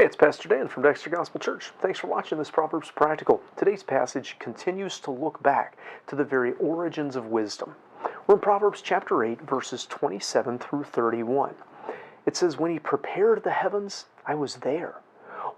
Hey, it's Pastor Dan from Dexter Gospel Church. Thanks for watching this Proverbs Practical. Today's passage continues to look back to the very origins of wisdom. We're in Proverbs chapter 8, verses 27 through 31. It says, "When he prepared the heavens, I was there.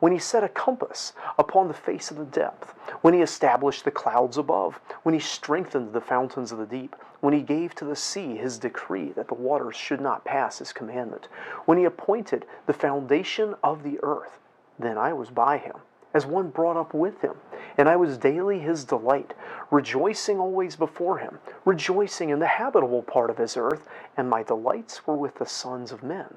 When he set a compass upon the face of the depth, when he established the clouds above, when he strengthened the fountains of the deep, when he gave to the sea his decree that the waters should not pass his commandment, when he appointed the foundation of the earth, then I was by him, as one brought up with him, and I was daily his delight, rejoicing always before him, rejoicing in the habitable part of his earth, and my delights were with the sons of men."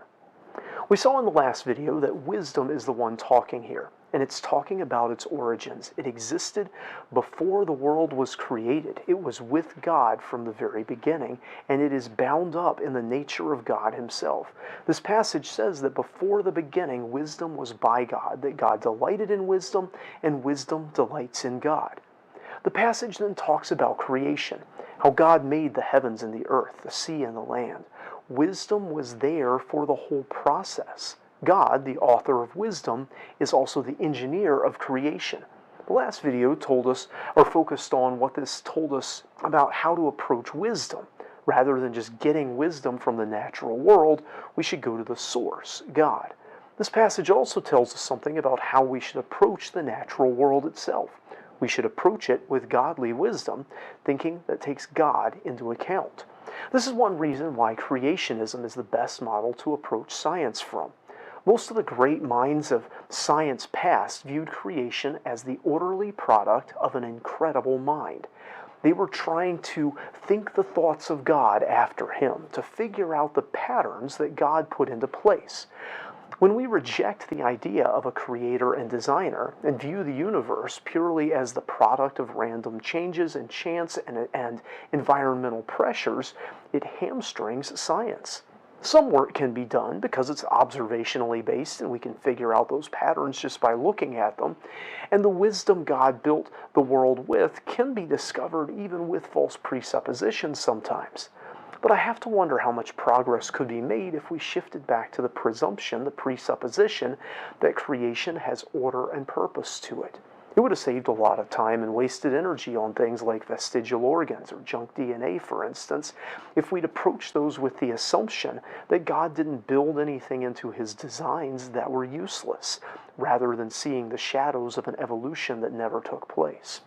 We saw in the last video that wisdom is the one talking here, and it's talking about its origins. It existed before the world was created. It was with God from the very beginning, and it is bound up in the nature of God himself. This passage says that before the beginning, wisdom was by God, that God delighted in wisdom, and wisdom delights in God. The passage then talks about creation, how God made the heavens and the earth, the sea and the land. Wisdom was there for the whole process. God, the author of wisdom, is also the engineer of creation. The last video told us, or focused on what this told us about how to approach wisdom. Rather than just getting wisdom from the natural world, we should go to the source, God. This passage also tells us something about how we should approach the natural world itself. We should approach it with godly wisdom, thinking that takes God into account. This is one reason why creationism is the best model to approach science from. Most of the great minds of science past viewed creation as the orderly product of an incredible mind. They were trying to think the thoughts of God after him, to figure out the patterns that God put into place. When we reject the idea of a creator and designer and view the universe purely as the product of random changes and chance and environmental pressures, it hamstrings science. Some work can be done because it's observationally based and we can figure out those patterns just by looking at them. And the wisdom God built the world with can be discovered even with false presuppositions sometimes. But I have to wonder how much progress could be made if we shifted back to the presumption, the presupposition, that creation has order and purpose to it. It would have saved a lot of time and wasted energy on things like vestigial organs or junk DNA, for instance, if we'd approached those with the assumption that God didn't build anything into his designs that were useless, rather than seeing the shadows of an evolution that never took place.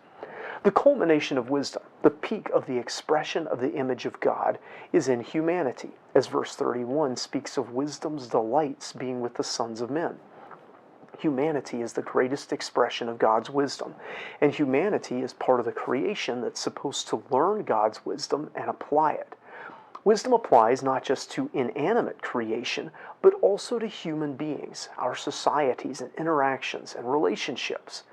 The culmination of wisdom, the peak of the expression of the image of God, is in humanity, as verse 31 speaks of wisdom's delights being with the sons of men. Humanity is the greatest expression of God's wisdom, and humanity is part of the creation that's supposed to learn God's wisdom and apply it. Wisdom applies not just to inanimate creation, but also to human beings, our societies and interactions and relationships.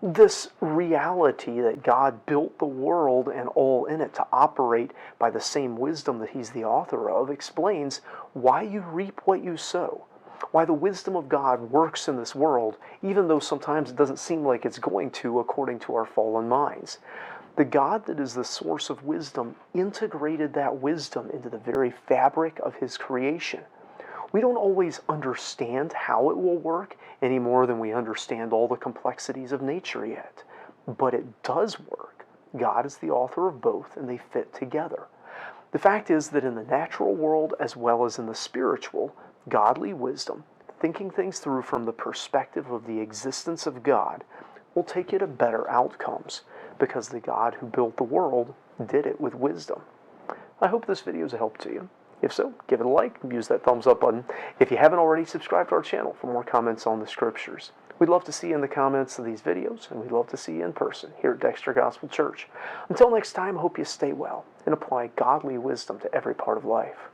This reality that God built the world and all in it to operate by the same wisdom that he's the author of explains why you reap what you sow, why the wisdom of God works in this world, even though sometimes it doesn't seem like it's going to according to our fallen minds. The God that is the source of wisdom integrated that wisdom into the very fabric of his creation. We don't always understand how it will work any more than we understand all the complexities of nature yet. But it does work. God is the author of both, and they fit together. The fact is that in the natural world as well as in the spiritual, godly wisdom, thinking things through from the perspective of the existence of God, will take you to better outcomes, because the God who built the world did it with wisdom. I hope this video is a help to you. If so, give it a like, use that thumbs up button. If you haven't already, subscribe to our channel for more comments on the scriptures. We'd love to see you in the comments of these videos, and we'd love to see you in person here at Dexter Gospel Church. Until next time, I hope you stay well and apply godly wisdom to every part of life.